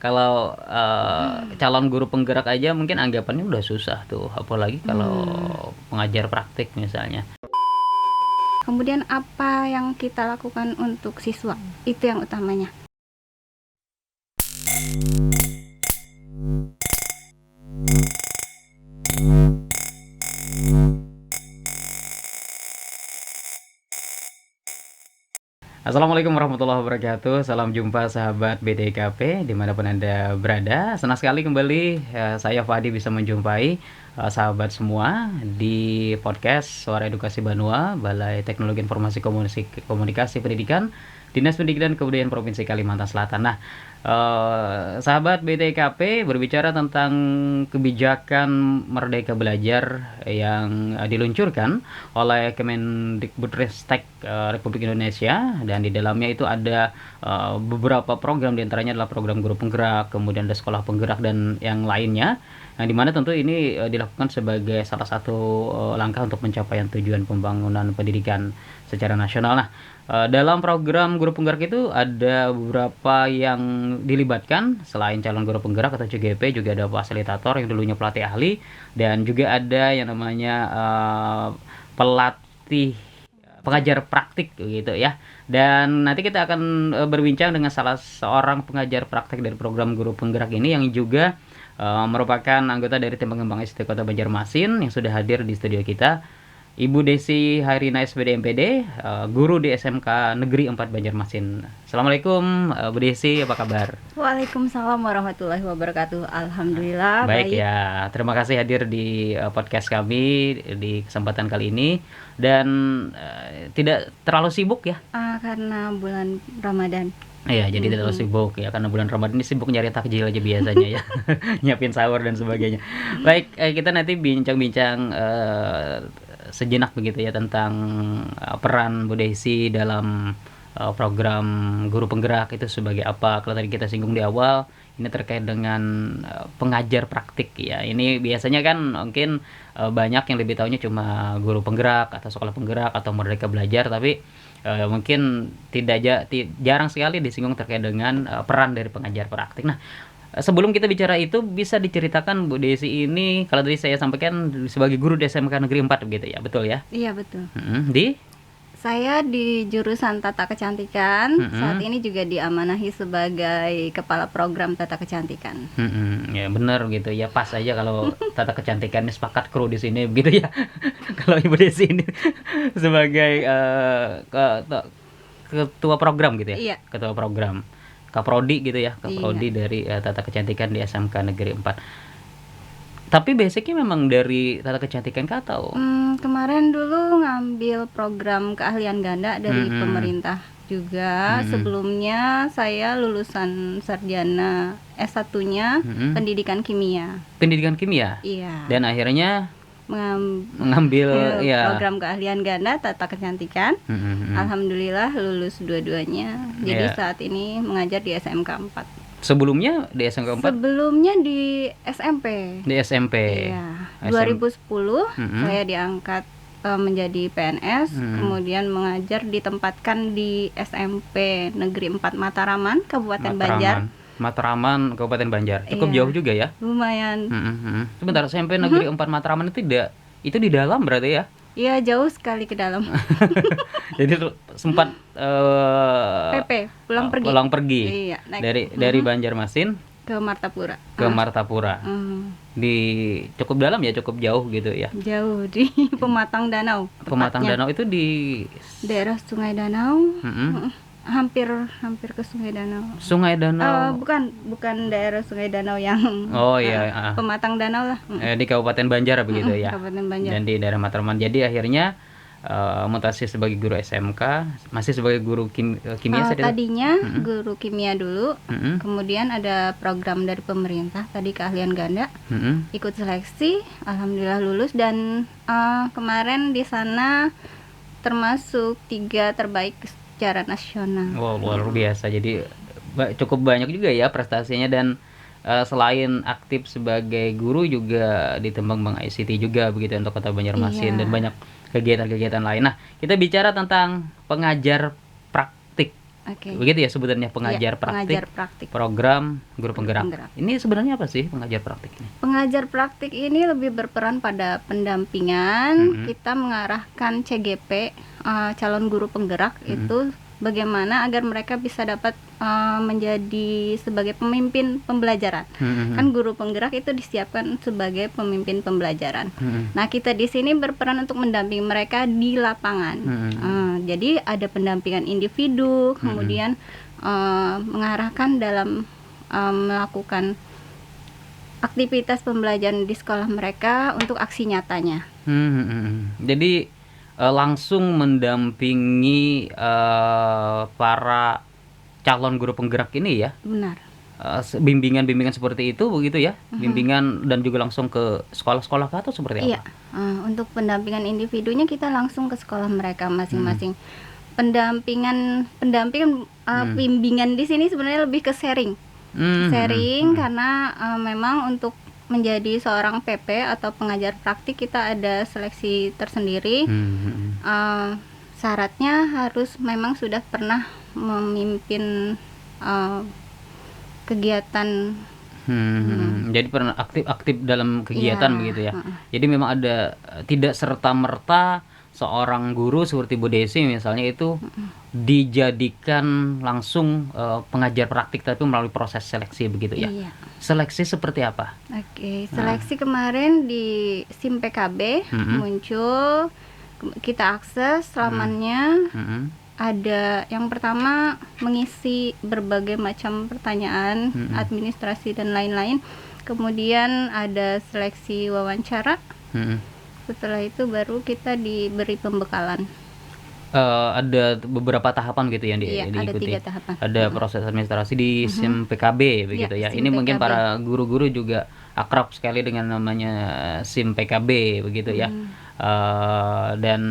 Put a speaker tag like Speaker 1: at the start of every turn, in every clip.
Speaker 1: Kalau calon guru penggerak aja mungkin anggapannya udah susah tuh, apalagi kalau pengajar praktik misalnya.
Speaker 2: Kemudian apa yang kita lakukan untuk siswa? Itu yang utamanya.
Speaker 1: Assalamualaikum warahmatullahi wabarakatuh. Salam jumpa sahabat BDKP dimanapun Anda berada. Senang sekali kembali saya Fadi bisa menjumpai sahabat semua di podcast Suara Edukasi Banua, Balai Teknologi Informasi Komunikasi Pendidikan, Dinas Pendidikan dan Kebudayaan Provinsi Kalimantan Selatan. Nah, sahabat BTKP berbicara tentang kebijakan Merdeka Belajar yang diluncurkan oleh Kemendikbudristek Republik Indonesia, dan di dalamnya itu ada beberapa program, diantaranya adalah program guru penggerak, kemudian ada sekolah penggerak dan yang lainnya. Nah, di mana tentu ini dilakukan sebagai salah satu langkah untuk pencapaian tujuan pembangunan pendidikan secara nasional. Nah, dalam program guru penggerak itu ada beberapa yang dilibatkan. Selain calon guru penggerak atau CGP, juga ada fasilitator yang dulunya pelatih ahli, dan juga ada yang namanya pelatih pengajar praktik gitu ya. Dan nanti kita akan berbincang dengan salah seorang pengajar praktik dari program guru penggerak ini yang juga merupakan anggota dari tim pengembang ICT Kota Banjarmasin yang sudah hadir di studio kita, Ibu Desi Hairina SPD MPD, guru di SMK Negeri 4 Banjarmasin. Assalamualaikum Bu Desi, apa kabar?
Speaker 2: Waalaikumsalam warahmatullahi wabarakatuh. Alhamdulillah
Speaker 1: Baik ya, terima kasih hadir di podcast kami di kesempatan kali ini, dan tidak terlalu sibuk ya.
Speaker 2: Karena bulan Ramadan.
Speaker 1: Iya, jadi tidak terlalu sibuk ya, karena bulan Ramadan ini sibuk nyari takjil aja biasanya ya. Nyiapin sahur dan sebagainya. Baik, kita nanti bincang-bincang sejenak begitu ya tentang peran Bu Desi dalam program guru penggerak itu sebagai apa. Kalau tadi kita singgung di awal, ini terkait dengan pengajar praktik ya. Ini biasanya kan mungkin banyak yang lebih tahunya cuma guru penggerak atau sekolah penggerak atau Merdeka Belajar, tapi mungkin jarang sekali disinggung terkait dengan peran dari pengajar praktik. Nah, sebelum kita bicara itu, bisa diceritakan Bu Desi ini, kalau tadi saya sampaikan sebagai guru di SMK Negeri 4 begitu ya, betul ya?
Speaker 2: Iya, betul.
Speaker 1: Saya
Speaker 2: di jurusan Tata Kecantikan. Saat ini juga diamanahi sebagai kepala program Tata Kecantikan.
Speaker 1: Ya benar gitu ya, pas aja kalau Tata Kecantikan ini sepakat kru di sini begitu ya. Kalau Ibu Desi ini sebagai ketua program gitu ya?
Speaker 2: Iya.
Speaker 1: Ketua program. Kaprodi gitu ya, Kaprodi dari Tata Kecantikan di SMK Negeri 4. Tapi basicnya memang dari Tata Kecantikan kah atau?
Speaker 2: Kemarin dulu ngambil program keahlian ganda dari pemerintah juga. Sebelumnya saya lulusan sarjana S1-nya pendidikan kimia.
Speaker 1: Pendidikan kimia?
Speaker 2: Iya.
Speaker 1: Dan akhirnya mengambil
Speaker 2: program keahlian ganda Tata Kecantikan. Alhamdulillah lulus dua-duanya. Jadi saat ini mengajar di SMK 4.
Speaker 1: Sebelumnya di SMK 4?
Speaker 2: Sebelumnya di SMP.
Speaker 1: Di SMP.
Speaker 2: Iya. 2010 saya diangkat menjadi PNS, kemudian mengajar ditempatkan di SMP Negeri 4 Mataraman, Kabupaten Banjar.
Speaker 1: Matraman, Kabupaten Banjar. Cukup jauh juga ya?
Speaker 2: Lumayan.
Speaker 1: Sebentar, SMP Negeri 4 Matraman itu di dalam berarti ya?
Speaker 2: Iya, jauh sekali ke dalam.
Speaker 1: Jadi sempat
Speaker 2: PP,
Speaker 1: pulang pergi.
Speaker 2: Iya,
Speaker 1: dari Banjarmasin
Speaker 2: ke Martapura.
Speaker 1: Di cukup dalam ya, cukup jauh gitu ya.
Speaker 2: Jauh di Pematang Danau.
Speaker 1: Pematang Danau itu di
Speaker 2: daerah Sungai Danau. Hampir ke Sungai Danau.
Speaker 1: Sungai Danau.
Speaker 2: Bukan daerah Sungai Danau yang Pematang Danau lah.
Speaker 1: Di Kabupaten Banjar begitu ya.
Speaker 2: Kabupaten Banjar.
Speaker 1: Dan di daerah Matraman. Jadi akhirnya mutasi sebagai guru SMK, masih sebagai guru kimia
Speaker 2: tadinya guru kimia dulu. Kemudian ada program dari pemerintah tadi keahlian ganda. Ikut seleksi, alhamdulillah lulus, dan kemarin di sana termasuk 3 terbaik secara nasional.
Speaker 1: Wow, luar biasa. Jadi cukup banyak juga ya prestasinya, dan selain aktif sebagai guru juga di Tembang ICT juga begitu untuk Kota Banjarmasin. Dan banyak kegiatan-kegiatan lain. Nah, kita bicara tentang pengajar praktik
Speaker 2: Oke.
Speaker 1: Begitu ya sebutannya, pengajar
Speaker 2: Iya,
Speaker 1: praktik,
Speaker 2: pengajar praktik.
Speaker 1: program guru penggerak.
Speaker 2: Penggerak.
Speaker 1: Ini sebenarnya apa sih pengajar praktik ini?
Speaker 2: Pengajar praktik ini lebih berperan pada pendampingan. Kita mengarahkan CGP, calon guru penggerak itu bagaimana agar mereka bisa dapat menjadi sebagai pemimpin pembelajaran. Kan guru penggerak itu disiapkan sebagai pemimpin pembelajaran. Nah, kita di sini berperan untuk mendampingi mereka di lapangan. Jadi ada pendampingan individu, kemudian mengarahkan dalam melakukan aktivitas pembelajaran di sekolah mereka untuk aksi nyatanya.
Speaker 1: Jadi langsung mendampingi para calon guru penggerak ini ya?
Speaker 2: Benar.
Speaker 1: Bimbingan-bimbingan seperti itu begitu ya? Bimbingan dan juga langsung ke sekolah-sekolah atau seperti apa?
Speaker 2: Iya, untuk pendampingan individunya kita langsung ke sekolah mereka masing-masing. Pendampingan bimbingan di sini sebenarnya lebih ke sharing. Karena memang untuk menjadi seorang PP atau pengajar praktik kita ada seleksi tersendiri. Syaratnya harus memang sudah pernah memimpin kegiatan.
Speaker 1: Jadi pernah aktif dalam kegiatan
Speaker 2: Iya,
Speaker 1: begitu ya. Jadi memang ada, tidak serta-merta seorang guru seperti Bu Desi misalnya itu dijadikan langsung pengajar praktik, tapi melalui proses seleksi begitu ya.
Speaker 2: Iya.
Speaker 1: Seleksi seperti apa?
Speaker 2: Oke, seleksi kemarin di SIM PKB muncul, kita akses lamanya. Ada yang pertama mengisi berbagai macam pertanyaan administrasi dan lain-lain. Kemudian ada seleksi wawancara. Setelah itu baru kita diberi pembekalan.
Speaker 1: Ada beberapa tahapan gitu yang
Speaker 2: Iya, ada
Speaker 1: diikuti.
Speaker 2: 3 tahapan.
Speaker 1: Ada proses administrasi di SIM PKB begitu ya.
Speaker 2: SIM
Speaker 1: Ini mungkin
Speaker 2: PKB.
Speaker 1: para guru-guru juga akrab sekali dengan namanya SIM PKB begitu ya. Dan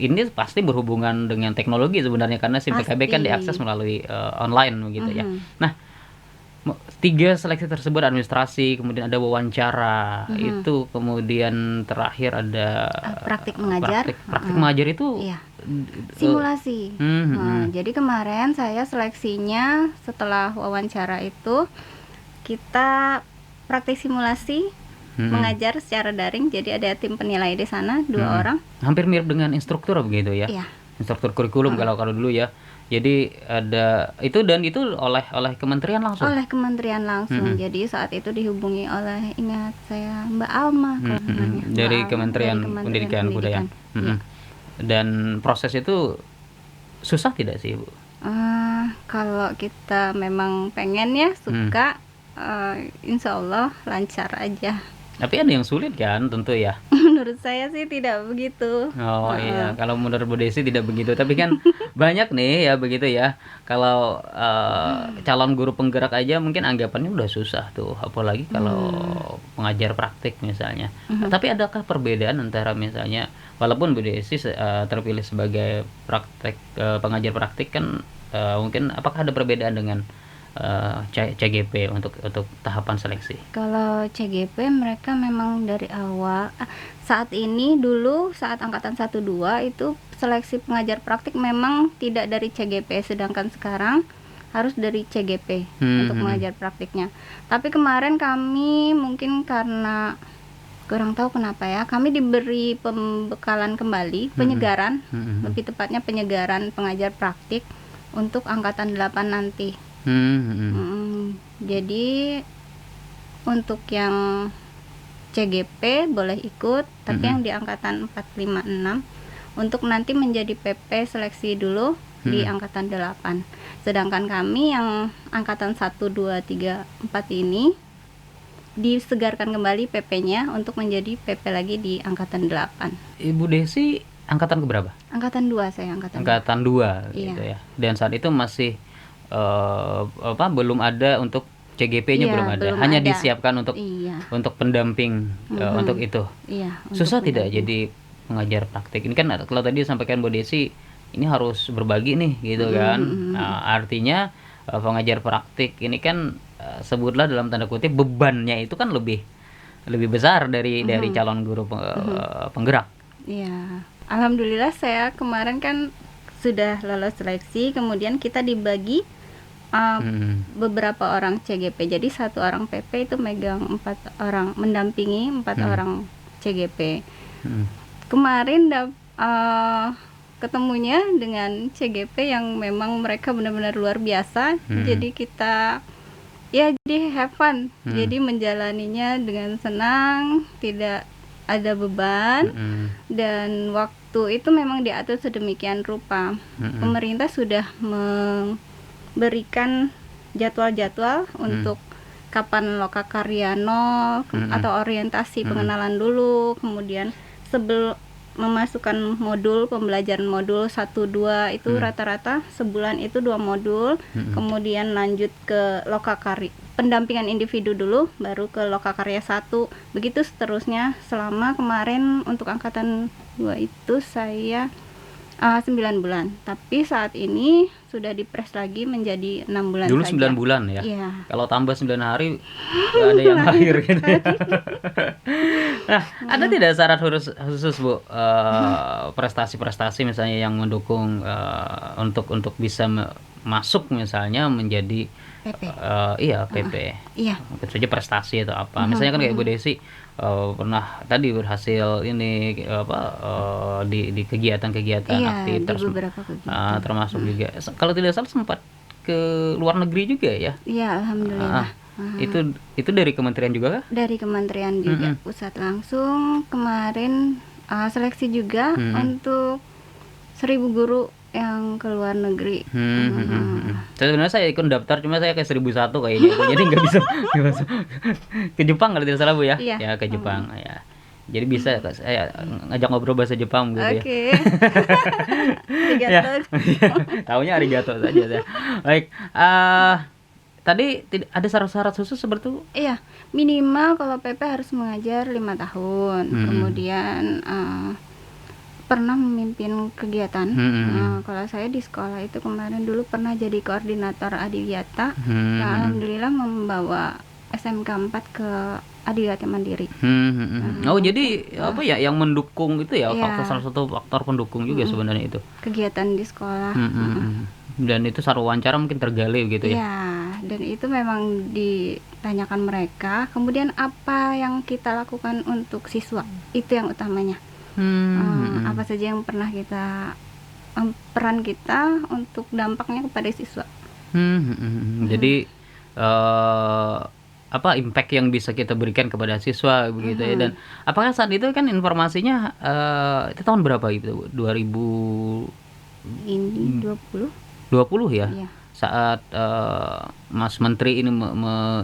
Speaker 1: ini pasti berhubungan dengan teknologi sebenarnya, karena SIM PKB kan
Speaker 2: Pasti.
Speaker 1: diakses melalui online begitu ya. Nah, 3 seleksi tersebut, administrasi, kemudian ada wawancara, itu kemudian terakhir ada
Speaker 2: Praktik mengajar.
Speaker 1: praktik mengajar itu
Speaker 2: Iya. Simulasi. Nah, jadi kemarin saya seleksinya setelah wawancara itu kita praktik simulasi mengajar secara daring. Jadi ada tim penilai di sana 2 orang.
Speaker 1: hampir mirip dengan instruktur begitu ya.
Speaker 2: Iya.
Speaker 1: Instruktur kurikulum kalau dulu ya. Jadi ada itu, dan itu oleh kementerian langsung.
Speaker 2: Oleh kementerian langsung. Jadi saat itu dihubungi oleh, ingat saya, Mbak Alma kalau namanya. Mbak
Speaker 1: Dari
Speaker 2: Alma,
Speaker 1: Kementerian
Speaker 2: dari Kementerian
Speaker 1: Pendidikan Kebudayaan.
Speaker 2: Iya.
Speaker 1: Dan proses itu susah tidak sih, Bu?
Speaker 2: Kalau kita memang pengen ya, suka, insya Allah lancar aja.
Speaker 1: Tapi ada yang sulit kan tentu ya.
Speaker 2: Menurut saya sih tidak begitu.
Speaker 1: Oh iya, kalau menurut Bu Desi tidak begitu. Tapi kan banyak nih ya begitu ya. Kalau calon guru penggerak aja mungkin anggapannya udah susah tuh, apalagi kalau pengajar praktik misalnya. Tapi adakah perbedaan antara misalnya, walaupun Bu Desi terpilih sebagai pengajar praktik kan, mungkin apakah ada perbedaan dengan CGP untuk tahapan seleksi?
Speaker 2: Kalau CGP mereka memang dari awal, saat ini dulu saat angkatan 1-2 itu seleksi pengajar praktik memang tidak dari CGP, sedangkan sekarang harus dari CGP untuk mengajar praktiknya. Tapi kemarin kami mungkin karena kurang tahu kenapa ya, kami diberi pembekalan kembali, penyegaran, lebih tepatnya penyegaran pengajar praktik untuk angkatan 8 nanti. Jadi untuk yang CGP boleh ikut, tapi yang di angkatan 4, 5, 6 untuk nanti menjadi PP seleksi dulu di angkatan 8. Sedangkan kami yang angkatan 1, 2, 3, 4 ini disegarkan kembali PP-nya untuk menjadi PP lagi di angkatan 8.
Speaker 1: Ibu Desi angkatan keberapa?
Speaker 2: Angkatan 2 saya, angkatan
Speaker 1: 2
Speaker 2: Iya.
Speaker 1: gitu ya. Dan saat itu masih belum ada untuk CGP-nya,
Speaker 2: Iya,
Speaker 1: belum ada.
Speaker 2: belum
Speaker 1: Hanya
Speaker 2: ada.
Speaker 1: disiapkan untuk
Speaker 2: Iya.
Speaker 1: pendamping untuk itu.
Speaker 2: Iya.
Speaker 1: Susah
Speaker 2: untuk
Speaker 1: tidak jadi pengajar praktik? Ini kan kalau tadi disampaikan Bu Desi, ini harus berbagi nih gitu kan. Nah, artinya pengajar praktik ini kan sebutlah dalam tanda kutip bebannya itu kan lebih besar dari calon guru penggerak.
Speaker 2: Iya. Alhamdulillah saya kemarin kan sudah lolos seleksi, kemudian kita dibagi beberapa orang CGP. Jadi satu orang PP itu megang 4 orang, mendampingi 4 orang CGP. Kemarin ketemunya dengan CGP yang memang mereka benar-benar luar biasa. Jadi kita jadi have fun. Jadi menjalaninya dengan senang, tidak ada beban, dan waktu itu memang diatur sedemikian rupa. Pemerintah sudah memberikan jadwal-jadwal untuk kapan lokakarya 0 atau orientasi pengenalan dulu, kemudian memasukkan modul pembelajaran modul 1-2 itu rata-rata sebulan itu 2 modul, kemudian lanjut ke lokakarya pendampingan individu dulu, baru ke lokakarya 1, begitu seterusnya selama kemarin untuk angkatan 2 itu saya 9 bulan, tapi saat ini sudah dipres lagi menjadi 6 bulan
Speaker 1: dulu
Speaker 2: saja.
Speaker 1: 9 bulan ya?
Speaker 2: Iya.
Speaker 1: Kalau tambah 9 hari nggak ada yang lahir gitu ya. Nah, ada tidak syarat khusus Bu, prestasi-prestasi misalnya yang mendukung untuk bisa masuk misalnya menjadi
Speaker 2: PP.
Speaker 1: Iya PP.
Speaker 2: Iya.
Speaker 1: Mungkin saja prestasi atau apa. Misalnya kan kayak Bu Desi pernah tadi berhasil ini di kegiatan-kegiatan
Speaker 2: Iya,
Speaker 1: aktif
Speaker 2: di beberapa kegiatan.
Speaker 1: termasuk juga kalau tidak salah sempat ke luar negeri juga ya.
Speaker 2: Iya, alhamdulillah.
Speaker 1: Itu dari kementerian juga kah?
Speaker 2: Dari kementerian juga, pusat langsung. Kemarin seleksi juga untuk 1.000 guru yang ke luar negeri.
Speaker 1: Sebenarnya saya ikut daftar, cuma saya ke 1.001 kayaknya itu. Jadi nggak bisa ke Jepang kalau tidak salah Bu ya.
Speaker 2: Iya.
Speaker 1: Ya ke Jepang ya. Jadi bisa saya ngajak ngobrol bahasa Jepang gitu ya.
Speaker 2: Oke. Arigato.
Speaker 1: Taunya arigato saja saya. Baik. Tadi ada syarat-syarat khusus seperti itu?
Speaker 2: Iya, minimal kalau PP harus mengajar 5 tahun. Kemudian pernah memimpin kegiatan. Kalau saya di sekolah itu kemarin dulu pernah jadi koordinator Adiwiyata. Alhamdulillah membawa SMK 4 ke Adiwiyata Mandiri.
Speaker 1: Oh, jadi apa ya yang mendukung itu ya,
Speaker 2: Iya.
Speaker 1: salah satu faktor pendukung juga sebenarnya itu.
Speaker 2: Kegiatan di sekolah.
Speaker 1: Dan itu saat wawancara mungkin tergali gitu ya.
Speaker 2: Iya, dan itu memang ditanyakan mereka. Kemudian apa yang kita lakukan untuk siswa? Itu yang utamanya. Apa saja yang pernah kita peran kita untuk dampaknya kepada siswa.
Speaker 1: Jadi apa impact yang bisa kita berikan kepada siswa begitu ya. Dan apakah saat itu kan informasinya itu tahun berapa itu? 2020
Speaker 2: Ini 20
Speaker 1: ya?
Speaker 2: Iya.
Speaker 1: Saat Mas Menteri ini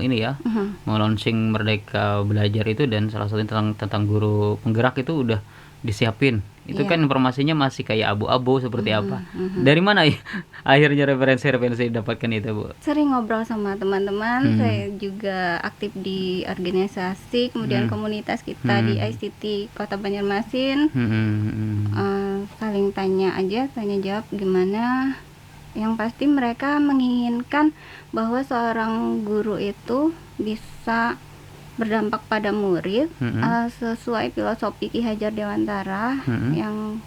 Speaker 1: ini ya melaunching Merdeka Belajar itu, dan salah satunya tentang guru penggerak itu udah disiapin. Itu
Speaker 2: Iya.
Speaker 1: kan informasinya masih kayak abu-abu seperti apa. Dari mana ya akhirnya referensi didapatkan itu Bu?
Speaker 2: Sering ngobrol sama teman-teman. Saya juga aktif di organisasi, kemudian komunitas kita di ICT Kota Banjarmasin. Saling tanya jawab gimana. Yang pasti mereka menginginkan bahwa seorang guru itu bisa berdampak pada murid sesuai filosofi Ki Hajar Dewantara yang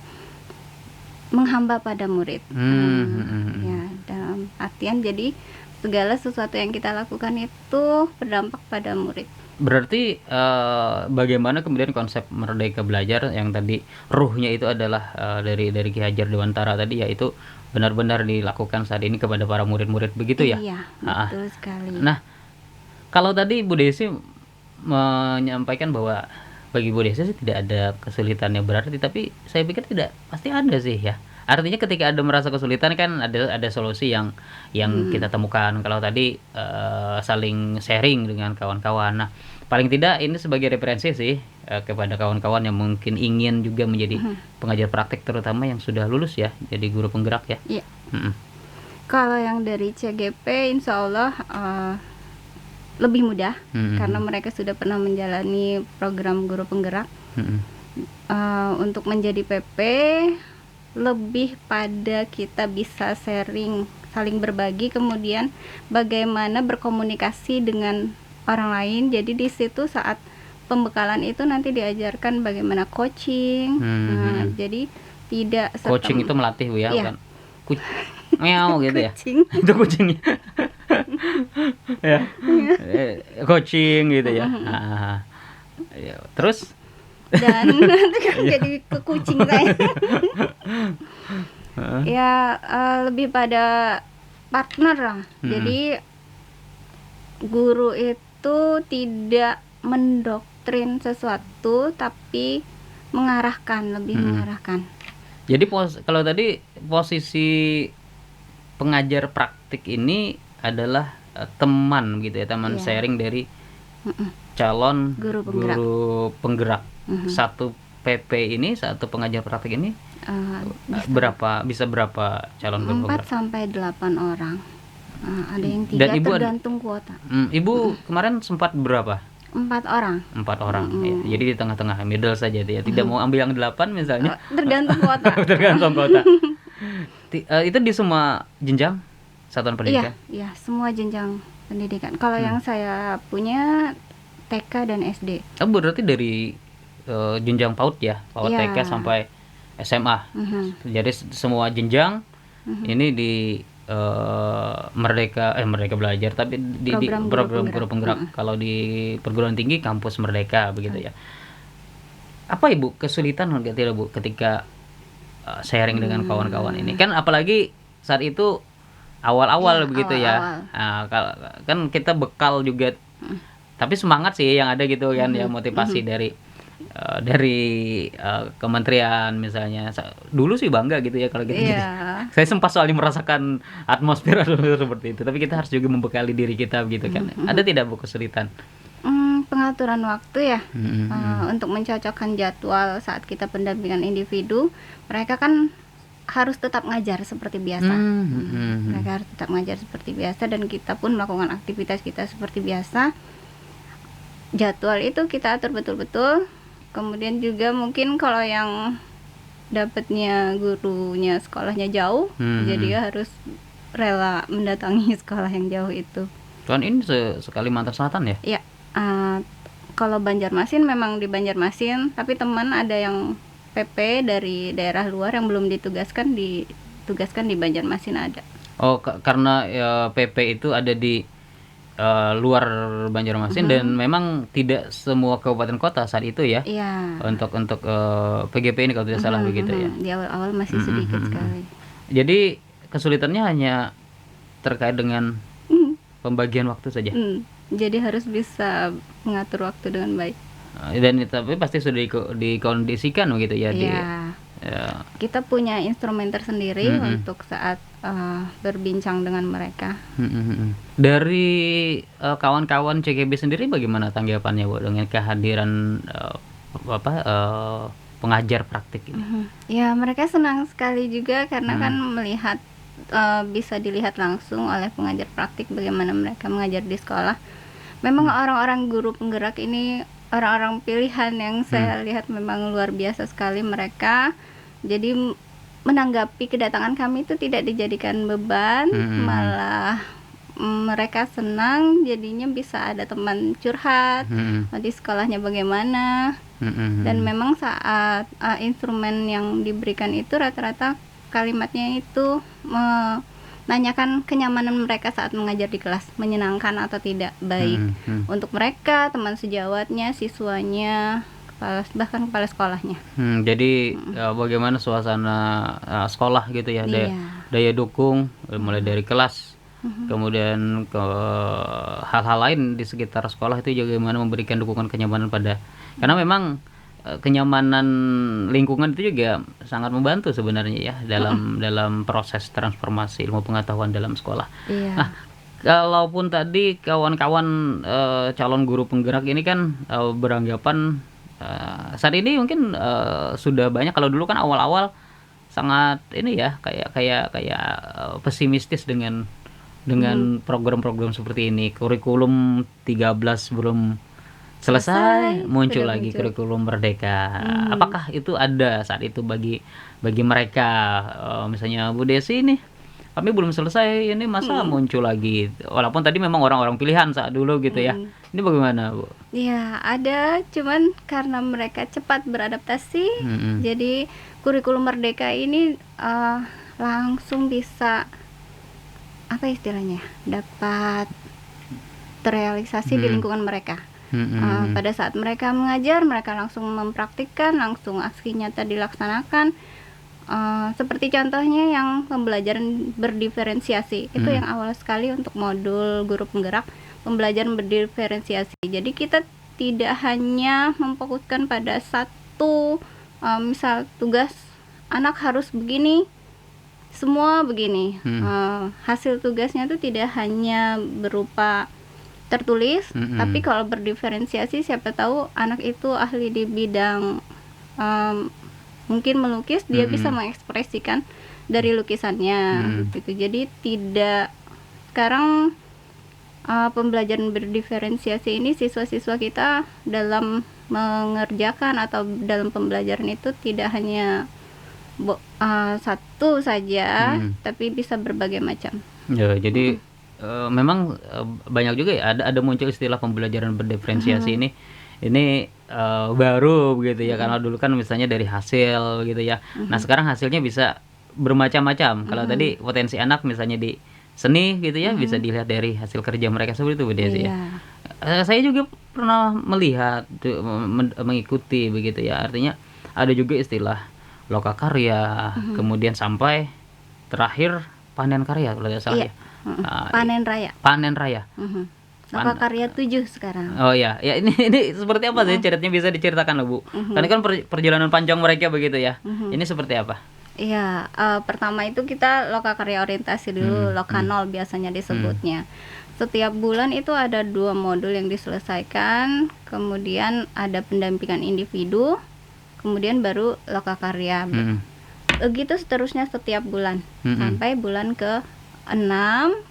Speaker 2: menghamba pada murid. Ya, dalam artian jadi segala sesuatu yang kita lakukan itu berdampak pada murid.
Speaker 1: Berarti bagaimana kemudian konsep Merdeka Belajar yang tadi ruhnya itu adalah dari Ki Hajar Dewantara tadi, yaitu benar-benar dilakukan saat ini kepada para murid-murid begitu ya?
Speaker 2: Iya, betul sekali.
Speaker 1: Nah, kalau tadi Bu Desi menyampaikan bahwa bagi Bu Desi sih tidak ada kesulitannya berarti, tapi saya pikir tidak, pasti ada sih ya. Artinya ketika ada merasa kesulitan kan ada solusi yang kita temukan. Kalau tadi saling sharing dengan kawan-kawan. Nah, paling tidak ini sebagai referensi sih kepada kawan-kawan yang mungkin ingin juga menjadi pengajar praktik, terutama yang sudah lulus ya, jadi guru penggerak ya.
Speaker 2: Iya. Kalau yang dari CGP insya Allah lebih mudah karena mereka sudah pernah menjalani program guru penggerak. Untuk menjadi PP lebih pada kita bisa sharing, saling berbagi, kemudian bagaimana berkomunikasi dengan orang lain. Jadi di situ saat pembekalan itu nanti diajarkan bagaimana coaching. Jadi tidak
Speaker 1: coaching itu melatih Bu ya,
Speaker 2: iya,
Speaker 1: kan? meow gitu ya.
Speaker 2: Kucing.
Speaker 1: Itu kucingnya. Ya. Kucing gitu ya. Ya, terus
Speaker 2: Dan nanti kan jadi ke kucing saya. Ya lebih pada partner lah. Jadi guru itu tidak mendoktrin sesuatu, tapi mengarahkan, lebih mengarahkan.
Speaker 1: Jadi kalau tadi posisi pengajar praktik ini adalah teman gitu ya, teman sharing dari calon
Speaker 2: Guru
Speaker 1: penggerak. Satu PP ini, satu pengajar praktik ini bisa berapa calon guru
Speaker 2: 4
Speaker 1: penggerak?
Speaker 2: sampai 8 orang. Ada yang 3
Speaker 1: Dan ibu
Speaker 2: tergantung kuota.
Speaker 1: Ibu kemarin sempat berapa?
Speaker 2: 4 orang.
Speaker 1: 4 orang. Ya. Jadi di tengah-tengah middle saja ya. Tidak mau ambil yang 8 misalnya.
Speaker 2: Tergantung kuota.
Speaker 1: Tergantung kuota. Itu di semua jenjang satuan pendidikan?
Speaker 2: Iya, semua jenjang pendidikan. Kalau yang saya punya TK dan SD.
Speaker 1: Berarti dari jenjang PAUD ya, PAUD TK sampai SMA. Jadi semua jenjang ini di Merdeka Belajar, tapi di program guru penggerak. Kalau di perguruan tinggi kampus Merdeka begitu ya. Apa Ibu kesulitan tidak Bu ketika sharing dengan kawan-kawan ini? Kan apalagi saat itu awal-awal begitu ya. Nah, kan kita bekal juga, tapi semangat sih yang ada gitu kan ya, motivasi dari kementerian misalnya. Dulu sih bangga gitu ya kalau gitu. Saya sempat soalnya merasakan atmosfer seperti itu, tapi kita harus juga membekali diri kita begitu kan. Ada tidak Bu kesulitan?
Speaker 2: Pengaturan waktu ya, untuk mencocokkan jadwal saat kita pendampingan individu. Mereka kan harus tetap ngajar seperti biasa. Mereka harus tetap ngajar seperti biasa, dan kita pun melakukan aktivitas kita seperti biasa. Jadwal itu kita atur betul-betul. Kemudian juga mungkin kalau yang dapatnya gurunya sekolahnya jauh, jadi harus rela mendatangi sekolah yang jauh itu.
Speaker 1: Kan ini Kalimantan Selatan ya?
Speaker 2: Iya. Kalau Banjarmasin memang di Banjarmasin, tapi teman ada yang PP dari daerah luar yang belum ditugaskan di Banjarmasin ada.
Speaker 1: Karena PP itu ada di luar Banjarmasin, dan memang tidak semua kabupaten kota saat itu ya.
Speaker 2: Iya.
Speaker 1: Untuk PGP ini kalau tidak salah begitu ya.
Speaker 2: Di awal-awal masih sedikit sekali.
Speaker 1: Jadi kesulitannya hanya terkait dengan pembagian waktu saja.
Speaker 2: Jadi harus bisa mengatur waktu dengan baik.
Speaker 1: Dan tapi pasti sudah dikondisikan begitu ya.
Speaker 2: Ya. Kita punya instrumen tersendiri untuk saat berbincang dengan mereka.
Speaker 1: Dari kawan-kawan CGB sendiri bagaimana tanggapannya Bu dengan kehadiran pengajar praktik ini?
Speaker 2: Ya, mereka senang sekali juga karena kan melihat, bisa dilihat langsung oleh pengajar praktik bagaimana mereka mengajar di sekolah. Memang orang-orang guru penggerak ini orang-orang pilihan yang saya lihat memang luar biasa sekali mereka. Jadi menanggapi kedatangan kami itu tidak dijadikan beban, malah mereka senang jadinya bisa ada teman curhat di sekolahnya bagaimana. Dan memang saat instrumen yang diberikan itu rata-rata kalimatnya itu menanyakan kenyamanan mereka saat mengajar di kelas, menyenangkan atau tidak, baik untuk mereka, teman sejawatnya, siswanya, bahkan kepala sekolahnya.
Speaker 1: Jadi bagaimana suasana sekolah gitu ya, daya dukung mulai dari kelas, kemudian ke hal-hal lain di sekitar sekolah itu juga bagaimana memberikan dukungan kenyamanan karena memang kenyamanan lingkungan itu juga sangat membantu sebenarnya ya dalam proses transformasi ilmu pengetahuan dalam sekolah. Nah, kalaupun tadi kawan-kawan calon guru penggerak ini kan beranggapan saat ini mungkin sudah banyak, kalau dulu kan awal-awal sangat ini ya kayak pesimistis dengan program-program seperti ini. Kurikulum 13 belum selesai muncul lagi kurikulum Merdeka. Apakah itu ada saat itu bagi mereka, misalnya Bu Desi ini kami belum selesai, ini masa muncul lagi, walaupun tadi memang orang-orang pilihan saat dulu gitu ya. Ini bagaimana Bu?
Speaker 2: Ya ada, cuman karena mereka cepat beradaptasi, jadi kurikulum Merdeka ini langsung bisa apa istilahnya, dapat terrealisasi di lingkungan mereka. Pada saat mereka mengajar, mereka langsung mempraktikkan, langsung aksi nyata dilaksanakan. Seperti contohnya yang pembelajaran berdiferensiasi, itu yang awal sekali untuk modul guru penggerak, pembelajaran berdiferensiasi. Jadi kita tidak hanya memfokuskan pada satu, misal tugas anak harus begini, semua begini. Hasil tugasnya itu tidak hanya berupa tertulis, tapi kalau berdiferensiasi, siapa tahu anak itu ahli di bidang mungkin melukis, dia bisa mengekspresikan dari lukisannya gitu. Jadi tidak, sekarang pembelajaran berdiferensiasi ini siswa-siswa kita dalam mengerjakan atau dalam pembelajaran itu tidak hanya satu saja, tapi bisa berbagai macam.
Speaker 1: Ya, jadi memang banyak juga ya, ada muncul istilah pembelajaran berdiferensiasi ini baru begitu ya, karena dulu kan misalnya dari hasil gitu ya. Nah, sekarang hasilnya bisa bermacam-macam. Kalau tadi potensi anak misalnya di seni gitu ya, bisa dilihat dari hasil kerja mereka, seperti itu Bu Desi ya. Saya juga pernah melihat, mengikuti begitu ya. Artinya ada juga istilah lokakarya, kemudian sampai terakhir panen karya kalau tidak salah ya. Panen raya.
Speaker 2: Lokakarya 7 sekarang.
Speaker 1: Oh ya, ini seperti apa sih ceritanya, bisa diceritakan loh Bu? Karena kan perjalanan panjang mereka begitu ya. Ini seperti apa?
Speaker 2: Iya, pertama itu kita lokakarya orientasi dulu, lokanol biasanya disebutnya. Setiap bulan itu ada 2 modul yang diselesaikan, kemudian ada pendampingan individu, kemudian baru lokakarya. Begitu seterusnya setiap bulan sampai bulan ke-6,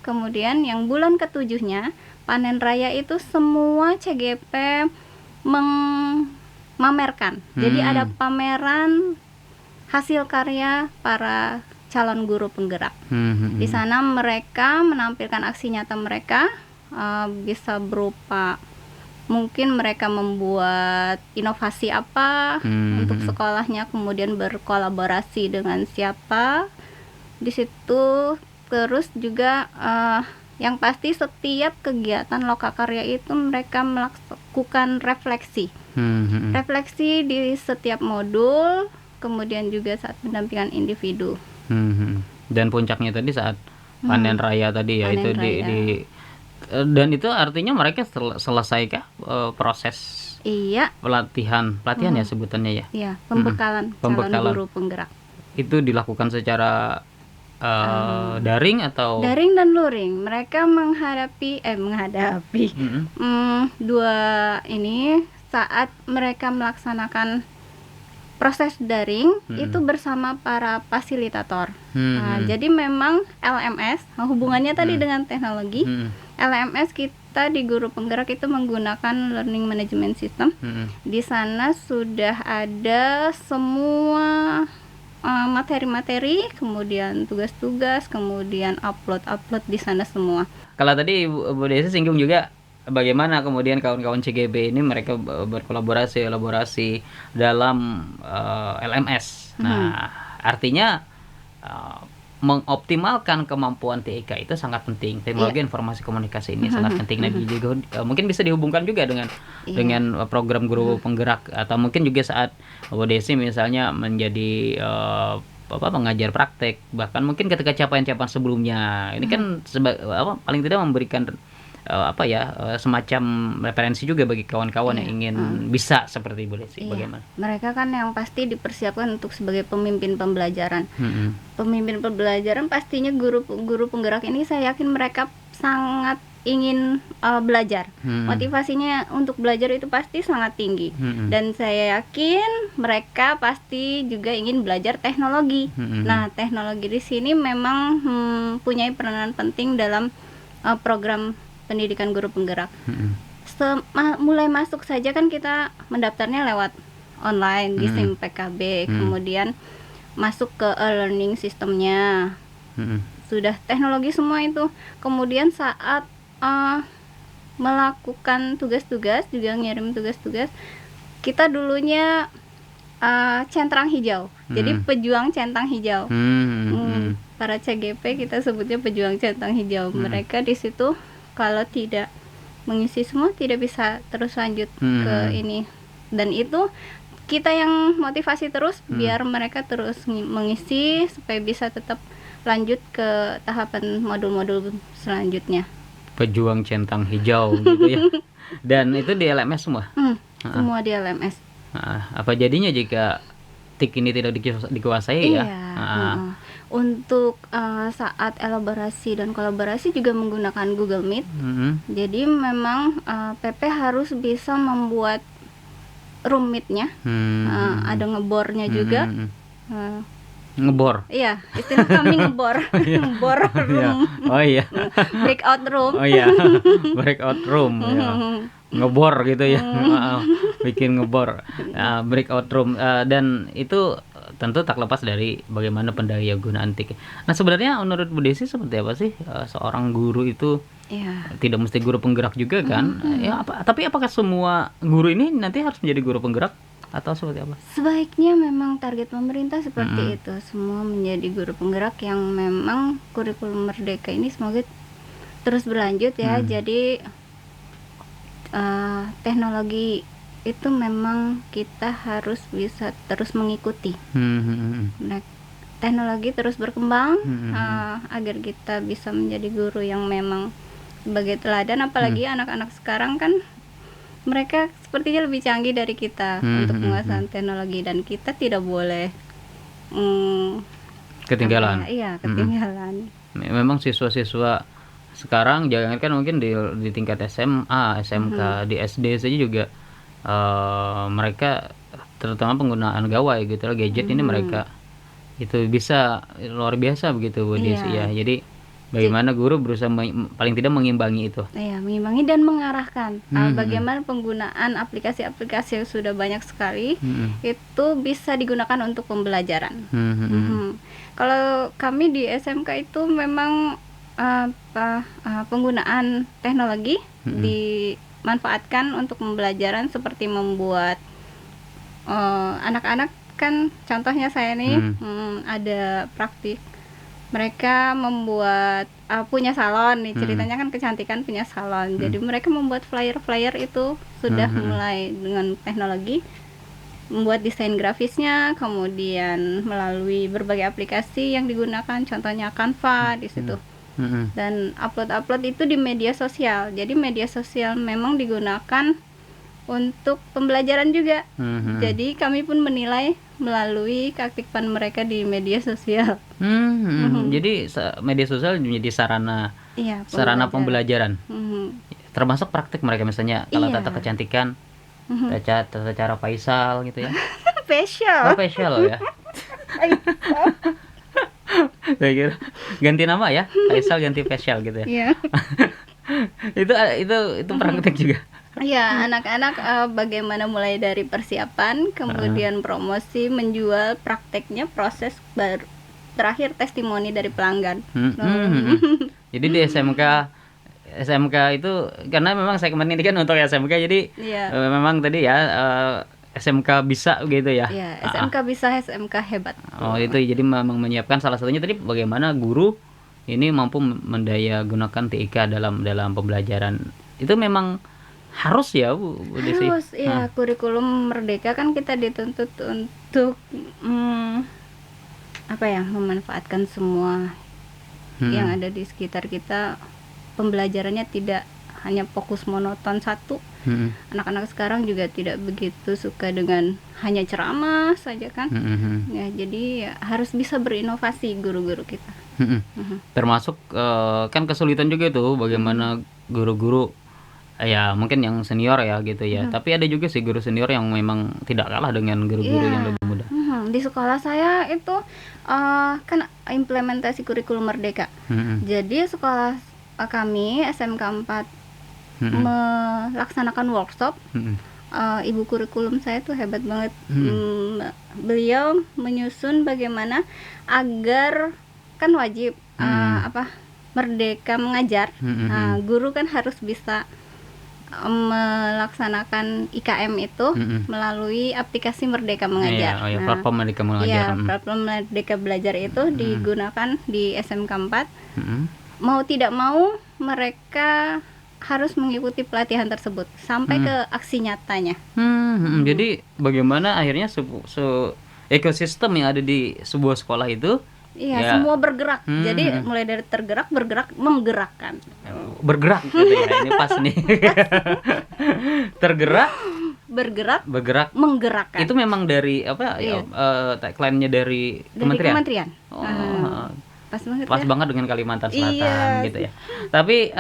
Speaker 2: kemudian yang bulan ke-7-nya panen raya itu semua CGP memamerkan. Jadi ada pameran hasil karya para calon guru penggerak. Di sana mereka menampilkan aksi nyata mereka, bisa berupa mungkin mereka membuat inovasi apa untuk sekolahnya, kemudian berkolaborasi dengan siapa di situ. Terus juga yang pasti setiap kegiatan lokakarya itu mereka melakukan refleksi. Refleksi di setiap modul, kemudian juga saat pendampingan individu.
Speaker 1: Dan puncaknya tadi saat panen raya tadi ya, itu di dan itu artinya mereka selesaikah proses pelatihan ya sebutannya ya?
Speaker 2: Iya, pembekalan calon guru penggerak.
Speaker 1: Itu dilakukan secara daring atau?
Speaker 2: Daring dan luring. Mereka menghadapi dua ini saat mereka melaksanakan proses daring itu bersama para fasilitator. Jadi memang LMS, hubungannya tadi dengan teknologi. LMS kita di Guru Penggerak itu menggunakan Learning Management System. Di sana sudah ada semua materi-materi, kemudian tugas-tugas, kemudian upload di sana semua.
Speaker 1: Kalau tadi Bu Desi singgung juga bagaimana kemudian kawan-kawan CGB ini mereka berkolaborasi dalam LMS. Nah, artinya mengoptimalkan kemampuan TIK itu sangat penting. Teknologi informasi komunikasi ini sangat penting. Nah, juga mungkin bisa dihubungkan juga dengan program guru penggerak, atau mungkin juga saat Bu Desi misalnya menjadi pengajar praktek, bahkan mungkin ketika capaian-capaian sebelumnya ini kan paling tidak memberikan semacam referensi juga bagi kawan-kawan yang ingin bisa seperti Ibu Desi. Bagaimana?
Speaker 2: Mereka kan yang pasti dipersiapkan untuk sebagai pemimpin pembelajaran. Pemimpin pembelajaran pastinya guru penggerak ini saya yakin mereka sangat ingin belajar. Motivasinya untuk belajar itu pasti sangat tinggi. Dan saya yakin mereka pasti juga ingin belajar teknologi. Nah, teknologi di sini memang punya peranan penting dalam program pendidikan guru penggerak. Mulai masuk saja kan kita mendaftarnya lewat online di SIM PKB, kemudian masuk ke learning sistemnya. Sudah teknologi semua itu. Kemudian saat melakukan tugas-tugas, juga ngirim tugas-tugas, kita dulunya centang hijau. Jadi pejuang centang hijau. Para CGP kita sebutnya pejuang centang hijau. Mereka di situ kalau tidak mengisi semua tidak bisa terus lanjut ke ini. Dan itu kita yang motivasi terus biar mereka terus mengisi supaya bisa tetap lanjut ke tahapan modul-modul selanjutnya.
Speaker 1: Pejuang centang hijau gitu ya. Dan itu di LMS semua?
Speaker 2: Semua di LMS.
Speaker 1: Apa jadinya jika TIK ini tidak dikuasai ya?
Speaker 2: Untuk saat elaborasi dan kolaborasi juga menggunakan Google Meet. Jadi memang PP harus bisa membuat room meet-nya. Ada ngebornya juga.
Speaker 1: Ngebor?
Speaker 2: Iya, istilah kami ngebor. Ngebor room.
Speaker 1: Oh iya.
Speaker 2: Breakout room.
Speaker 1: Oh iya. Breakout room ya. Ngebor gitu ya. Bikin ngebor. Breakout room. Dan itu tentu tak lepas dari bagaimana pendaya gunaan TIK. Nah, sebenarnya menurut Bu Desi seperti apa sih seorang guru itu? Tidak mesti guru penggerak juga kan? Tapi apakah semua guru ini nanti harus menjadi guru penggerak atau seperti apa?
Speaker 2: Sebaiknya memang target pemerintah seperti itu, semua menjadi guru penggerak yang memang kurikulum merdeka ini semoga terus berlanjut ya. Jadi teknologi itu memang kita harus bisa terus mengikuti. Nah, teknologi terus berkembang agar kita bisa menjadi guru yang memang sebagai teladan, apalagi anak-anak sekarang kan mereka sepertinya lebih canggih dari kita untuk penguasaan teknologi dan kita tidak boleh
Speaker 1: ketinggalan.
Speaker 2: Ketinggalan.
Speaker 1: Memang siswa-siswa sekarang jangankan mungkin di tingkat SMA, SMK, di SD saja juga mereka terutama penggunaan gawai gitu lah, gadget ini mereka itu bisa luar biasa begitu Bu Desi ya. Jadi bagaimana guru berusaha paling tidak mengimbangi itu.
Speaker 2: Mengimbangi dan mengarahkan bagaimana penggunaan aplikasi-aplikasi yang sudah banyak sekali itu bisa digunakan untuk pembelajaran. Kalau kami di SMK itu memang penggunaan teknologi dimanfaatkan untuk pembelajaran seperti membuat anak-anak kan contohnya saya nih ada praktik. Mereka membuat punya salon nih, ceritanya kan kecantikan punya salon. Jadi mereka membuat flyer-flyer itu sudah mulai dengan teknologi, membuat desain grafisnya, kemudian melalui berbagai aplikasi yang digunakan, contohnya Canva di situ. Dan upload itu di media sosial. Jadi media sosial memang digunakan untuk pembelajaran juga. Jadi kami pun menilai melalui keaktifan mereka di media sosial.
Speaker 1: Jadi media sosial menjadi sarana pembelajaran. Termasuk praktik mereka misalnya kalau tata kecantikan, tata cara facial gitu ya. Facial ya. Saya kira ganti nama ya, facial ganti facial gitu ya. Itu praktik juga.
Speaker 2: Anak-anak bagaimana mulai dari persiapan, kemudian promosi, menjual, prakteknya, proses baru, terakhir testimoni dari pelanggan.
Speaker 1: Jadi di SMK itu karena memang segmen ini kan untuk SMK, jadi memang tadi ya SMK bisa gitu ya.
Speaker 2: SMK bisa, SMK hebat.
Speaker 1: Itu jadi memang menyiapkan salah satunya tadi bagaimana guru ini mampu mendaya gunakan TIK dalam pembelajaran. Itu memang harus ya Bu Desi?
Speaker 2: Harus, kurikulum merdeka kan kita dituntut untuk memanfaatkan semua yang ada di sekitar kita. Pembelajarannya tidak hanya fokus monoton satu. Anak-anak sekarang juga tidak begitu suka dengan hanya ceramah saja kan. Jadi harus bisa berinovasi guru-guru kita.
Speaker 1: Termasuk kan kesulitan juga itu bagaimana guru-guru ya mungkin yang senior ya gitu ya. Tapi ada juga sih guru senior yang memang tidak kalah dengan guru-guru yang lebih muda.
Speaker 2: Di sekolah saya itu kan implementasi kurikulum merdeka. Jadi sekolah kami SMK 4 melaksanakan workshop. Ibu kurikulum saya tuh hebat banget. Beliau menyusun bagaimana agar kan wajib merdeka mengajar. Guru kan harus bisa melaksanakan IKM itu melalui aplikasi Merdeka Mengajar.
Speaker 1: Platform Merdeka Mengajar.
Speaker 2: Platform Merdeka Belajar itu digunakan di SMK 4. Mau tidak mau mereka harus mengikuti pelatihan tersebut sampai ke aksi nyatanya.
Speaker 1: Jadi bagaimana akhirnya ekosistem yang ada di sebuah sekolah itu
Speaker 2: semua bergerak. Jadi mulai dari tergerak, bergerak, menggerakkan.
Speaker 1: Bergerak gitu ya. Ini pas nih. Tergerak, bergerak,
Speaker 2: menggerakkan.
Speaker 1: Itu memang dari apa? Tagline-nya dari kementerian. Pas banget dengan Kalimantan Selatan gitu ya. Tapi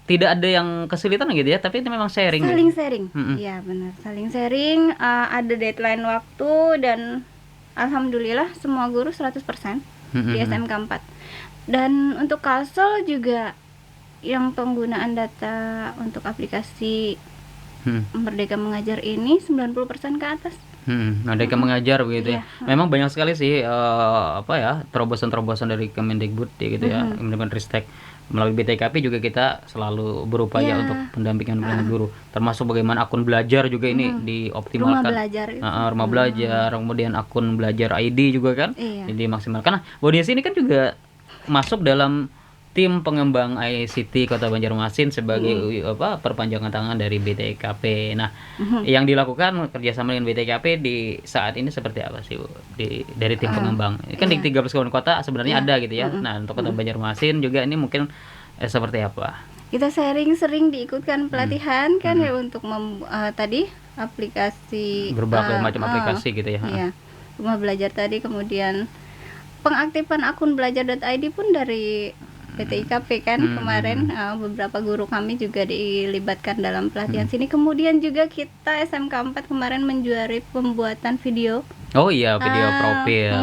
Speaker 1: tidak ada yang kesulitan gitu ya, tapi itu memang sharing.
Speaker 2: Saling sharing. Iya, benar. Saling sharing, ada deadline waktu dan alhamdulillah semua guru 100% di SMK 4. Dan untuk Kalsel juga yang penggunaan data untuk aplikasi Merdeka Mengajar ini 90% ke atas.
Speaker 1: Merdeka Mengajar begitu ya. Memang banyak sekali sih terobosan-terobosan dari Kemendikbud ya gitu ya, Kemendikbudristek. Melalui BTKP juga kita selalu berupaya untuk pendampingan guru, termasuk bagaimana akun belajar juga ini dioptimalkan. Rumah belajar, kemudian akun belajar ID juga kan dimaksimalkan. Nah, Bu Desi ini kan juga masuk dalam tim pengembang ICT Kota Banjarmasin sebagai perpanjangan tangan dari BTKP. Nah, yang dilakukan kerjasama dengan BTKP di saat ini seperti apa sih, Bu? Dari tim pengembang. Kan di 13 kabupaten kota sebenarnya ada gitu ya. Nah, untuk Kota Banjarmasin juga ini mungkin seperti apa?
Speaker 2: Kita sering diikutkan pelatihan kan ya untuk tadi aplikasi
Speaker 1: berbagai macam aplikasi gitu ya.
Speaker 2: Iya. Rumah belajar tadi, kemudian pengaktifan akun belajar.id pun dari BTIKP kan kemarin. Beberapa guru kami juga dilibatkan dalam pelatihan sini. Kemudian juga kita SMK 4 kemarin menjuari pembuatan video.
Speaker 1: Oh iya, video profil.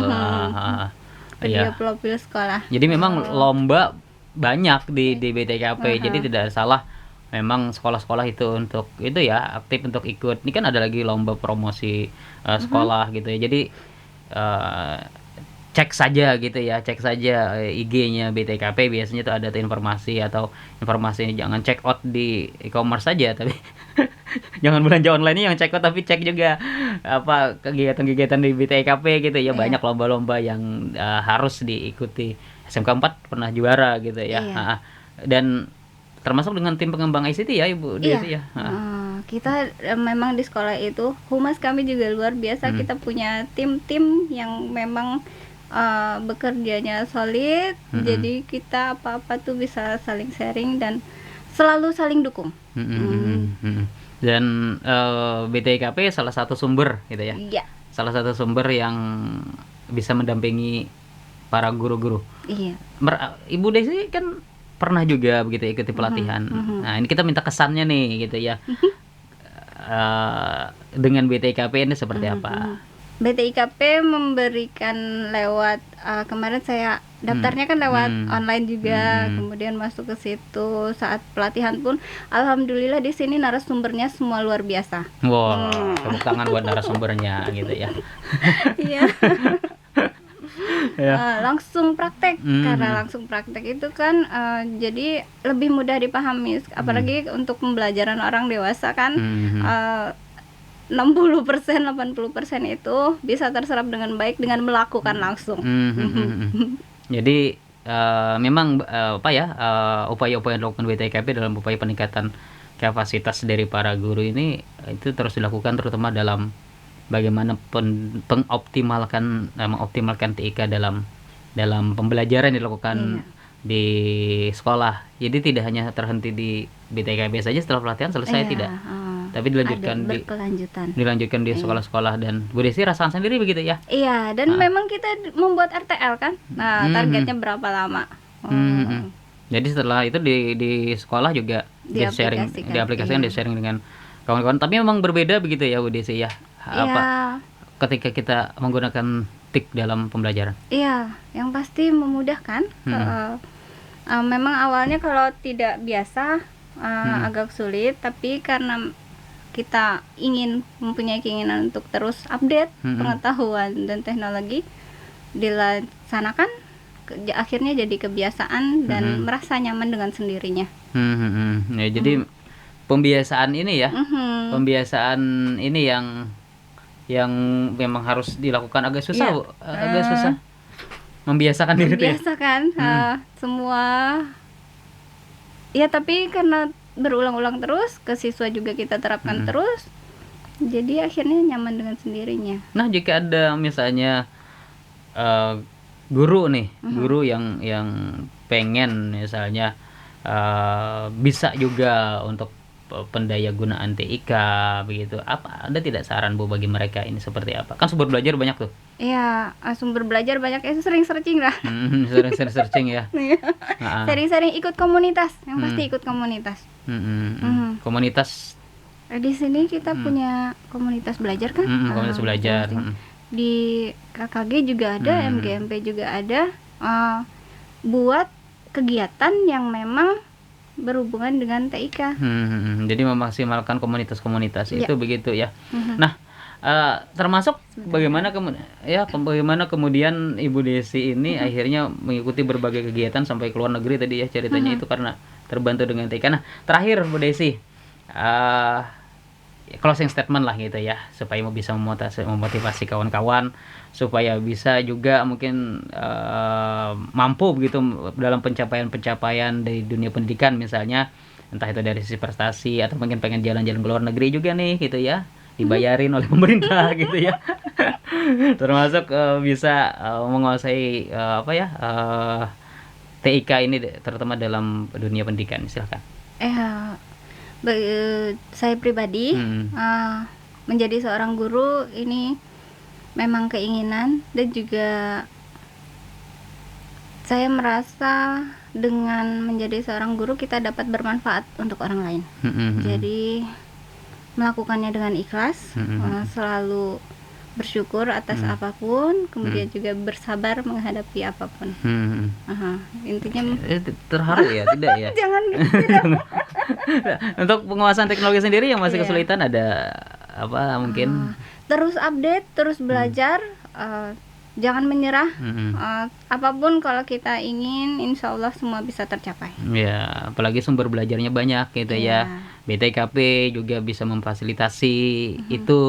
Speaker 2: Video profil sekolah.
Speaker 1: Jadi memang lomba banyak di BTKP. Jadi tidak salah memang sekolah-sekolah itu untuk itu ya aktif untuk ikut. Ini kan ada lagi lomba promosi sekolah gitu ya. Jadi cek saja IG-nya BTKP, biasanya tuh ada informasi jangan check out di e-commerce saja, tapi jangan belanja online yang check out, tapi cek juga apa kegiatan-kegiatan di BTKP gitu ya. Banyak lomba-lomba yang harus diikuti. SMK 4 pernah juara gitu ya. Dan termasuk dengan tim pengembang ICT ya Ibu Desi ya.
Speaker 2: Kita memang di sekolah itu humas kami juga luar biasa. Kita punya tim-tim yang memang bekerjanya solid. Jadi kita apa-apa tuh bisa saling sharing dan selalu saling dukung.
Speaker 1: Dan BTKP salah satu sumber gitu ya.
Speaker 2: Iya.
Speaker 1: Salah satu sumber yang bisa mendampingi para guru-guru.
Speaker 2: Iya.
Speaker 1: Ibu Desi kan pernah juga begitu ikuti pelatihan. Nah, ini kita minta kesannya nih gitu ya. Dengan BTKP ini seperti apa?
Speaker 2: BTIKP memberikan lewat kemarin saya daftarnya kan lewat online juga, kemudian masuk ke situ saat pelatihan pun alhamdulillah di sini narasumbernya semua luar biasa.
Speaker 1: Tepuk tangan buat narasumbernya gitu ya.
Speaker 2: Iya. Langsung praktek, karena langsung praktek itu kan jadi lebih mudah dipahami, apalagi untuk pembelajaran orang dewasa kan. 60%, 80% itu bisa terserap dengan baik dengan melakukan langsung.
Speaker 1: Jadi memang upaya-upaya yang dilakukan BTKP dalam upaya peningkatan kapasitas dari para guru ini itu terus dilakukan, terutama dalam bagaimana mengoptimalkan TIK dalam pembelajaran yang dilakukan di sekolah. Jadi tidak hanya terhenti di BTKP saja setelah pelatihan selesai, tidak. Tapi dilanjutkan di sekolah-sekolah. Dan Bu Desi rasakan sendiri begitu ya? Iya,
Speaker 2: dan memang kita membuat RTL kan. Nah, targetnya berapa lama?
Speaker 1: Jadi setelah itu di sekolah juga diaplikasikan, di-sharing dengan kawan-kawan. Tapi memang berbeda begitu ya Bu Desi ya? Ketika kita menggunakan TIK dalam pembelajaran.
Speaker 2: Iya, yang pasti memudahkan. Memang awalnya kalau tidak biasa agak sulit, tapi karena kita mempunyai keinginan untuk terus update pengetahuan dan teknologi, dilaksanakan akhirnya jadi kebiasaan dan merasa nyaman dengan sendirinya.
Speaker 1: Ya, jadi pembiasaan ini ya. Pembiasaan ini yang memang harus dilakukan agak susah, Bu. Agak susah. Membiasakan diri itu ya.
Speaker 2: Membiasakan semua. Ya, tapi karena berulang-ulang terus, ke siswa juga kita terapkan terus. Jadi akhirnya nyaman dengan sendirinya.
Speaker 1: Nah, jika ada misalnya guru nih, guru yang pengen misalnya bisa juga untuk pendaya gunaan TIK begitu, apa ada tidak saran Bu bagi mereka ini seperti apa? Kan sumber belajar banyak tuh.
Speaker 2: Iya, sumber belajar banyak, sering searching lah.
Speaker 1: Sering searching ya.
Speaker 2: Sering-sering ikut komunitas, yang pasti ikut komunitas.
Speaker 1: Komunitas.
Speaker 2: Di sini kita punya komunitas belajar kan?
Speaker 1: Komunitas belajar.
Speaker 2: Di KKG juga ada, MGMP juga ada. Buat kegiatan yang memang berhubungan dengan TIK.
Speaker 1: Jadi memaksimalkan komunitas-komunitas itu begitu ya. Nah, termasuk bagaimana kemudian Ibu Desi ini akhirnya mengikuti berbagai kegiatan sampai ke luar negeri tadi ya ceritanya itu karena terbantu dengan TIK. Nah, terakhir Bu Desi, closing statement lah gitu ya, supaya bisa memotivasi kawan-kawan supaya bisa juga mungkin mampu begitu dalam pencapaian-pencapaian dari dunia pendidikan misalnya, entah itu dari sisi prestasi atau mungkin pengen jalan-jalan ke luar negeri juga nih gitu ya, dibayarin oleh pemerintah gitu ya. Termasuk bisa menguasai TIK ini terutama dalam dunia pendidikan. Silakan.
Speaker 2: Saya pribadi menjadi seorang guru ini memang keinginan, dan juga saya merasa dengan menjadi seorang guru kita dapat bermanfaat untuk orang lain. Jadi melakukannya dengan ikhlas, selalu bersyukur atas apapun, kemudian juga bersabar menghadapi apapun. Intinya
Speaker 1: terharu ya, tidak ya?
Speaker 2: Jangan
Speaker 1: Untuk penguasaan teknologi sendiri yang masih kesulitan ada apa mungkin?
Speaker 2: Terus update, terus belajar, jangan menyerah. Apapun kalau kita ingin, insya Allah semua bisa tercapai.
Speaker 1: Ya, apalagi sumber belajarnya banyak gitu ya. BTKP juga bisa memfasilitasi itu.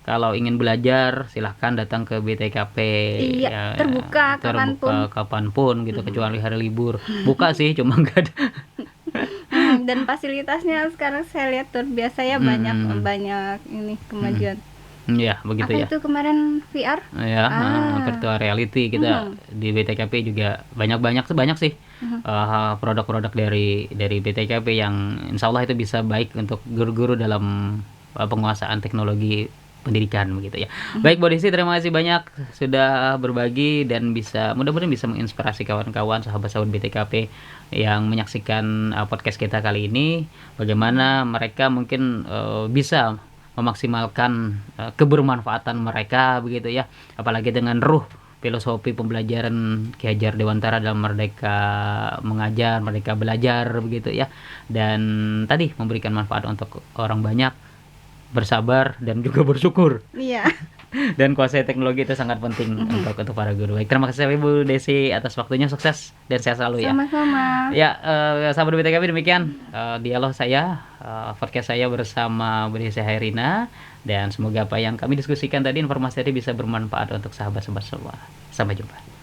Speaker 1: Kalau ingin belajar silahkan datang ke BTKP.
Speaker 2: Terbuka
Speaker 1: kapanpun gitu, kecuali hari libur. Buka sih, cuma nggak ada.
Speaker 2: Dan fasilitasnya sekarang saya lihat luar biasa ya, banyak ini kemajuan.
Speaker 1: Ya, begitu ya.
Speaker 2: Itu kemarin VR?
Speaker 1: Ya, virtual reality kita di BTKP juga banyak sih produk-produk dari BTKP yang insya Allah itu bisa baik untuk guru-guru dalam penguasaan teknologi pendidikan begitu ya. Baik Bu Desi, terima kasih banyak sudah berbagi dan mudah-mudahan bisa menginspirasi kawan-kawan sahabat-sahabat BTKP yang menyaksikan podcast kita kali ini, bagaimana mereka mungkin bisa memaksimalkan kebermanfaatan mereka begitu ya, apalagi dengan ruh filosofi pembelajaran Ki Hajar Dewantara dalam Merdeka Mengajar, Merdeka Belajar begitu ya, dan tadi memberikan manfaat untuk orang banyak, bersabar dan juga bersyukur.
Speaker 2: Iya.
Speaker 1: Dan kuasai teknologi itu sangat penting untuk para guru. Baik, terima kasih Ibu Desi atas waktunya, sukses dan sehat selalu ya.
Speaker 2: Sama-sama.
Speaker 1: Ya, sahabat BTKP, demikian dialog saya, podcast saya bersama Bu Desi Hairina, dan semoga apa yang kami diskusikan tadi, informasi tadi bisa bermanfaat untuk sahabat-sahabat semua. Sampai jumpa.